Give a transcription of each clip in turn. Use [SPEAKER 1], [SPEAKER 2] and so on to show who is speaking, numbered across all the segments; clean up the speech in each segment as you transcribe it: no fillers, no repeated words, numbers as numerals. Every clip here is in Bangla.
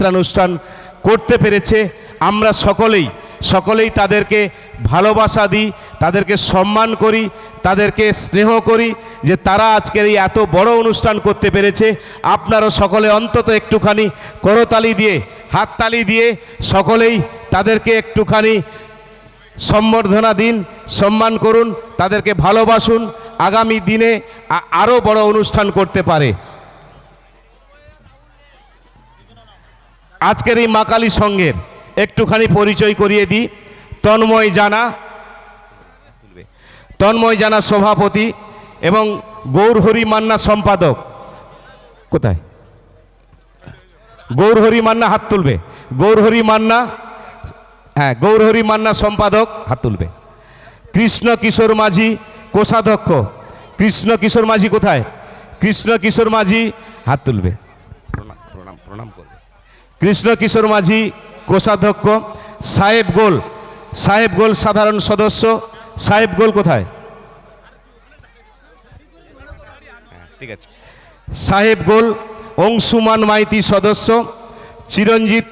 [SPEAKER 1] চিত্রানুষ্ঠান করতে পেরেছে। আমরা সকলেই তাদেরকে ভালোবাসা দিই, তাদেরকে সম্মান করি, তাদেরকে স্নেহ করি যে তারা আজকের এই এত বড় অনুষ্ঠান করতে পেরেছে। আপনারও সকলে অন্তত একটুখানি করতালি দিয়ে, হাততালি দিয়ে সকলেই তাদেরকে একটুখানি সম্বর্ধনা দিন, সম্মান করুন, তাদেরকে ভালোবাসুন, আগামী দিনে আরও বড় অনুষ্ঠান করতে পারে। আজকের এই মা কালী সংঘের একটুখানি পরিচয় করিয়ে দিই। তন্ময় জানা সভাপতি এবং গৌরহরি মান্না সম্পাদক। কোথায় গৌরহরি মান্না? হাত তুলবে। গৌরহরি মান্না, হ্যাঁ, গৌরহরি মান্না সম্পাদক, হাত তুলবে। কৃষ্ণ কিশোর মাঝি কোষাধ্যক্ষ। কৃষ্ণ কিশোর মাঝি কোথায়? কৃষ্ণ কিশোর মাঝি, হাত তুলবে, প্রণাম করবে। কৃষ্ণ কিশোর মাঝি কোষাধ্যক্ষ। সাহেব গোল সাধারণ সদস্য। সাহেব গোল কোথায়? ঠিক আছে। সাহেব গোল অংশুমান মাইতি সদস্য। চিরঞ্জিত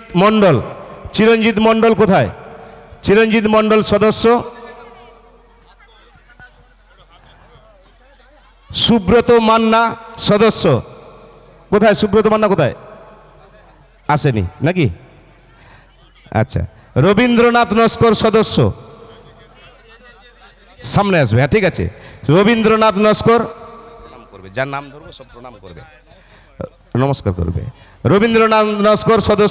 [SPEAKER 1] মণ্ডল কোথায়? চিরঞ্জিত মণ্ডল সদস্য। সুব্রত মান্না সদস্য। কোথায় সুব্রত মান্না? কোথায়? আসেনি নাকি? আচ্ছা। রবীন্দ্রনাথ নস্কর সদস্য, সামনে আসবে। হ্যাঁ, ঠিক আছে। রবীন্দ্রনাথ নস্কর প্রণাম করবে, যার নাম ধরবো সব প্রণাম করবে, নমস্কার করবে। রবীন্দ্রনাথ নস্কর সদস্য।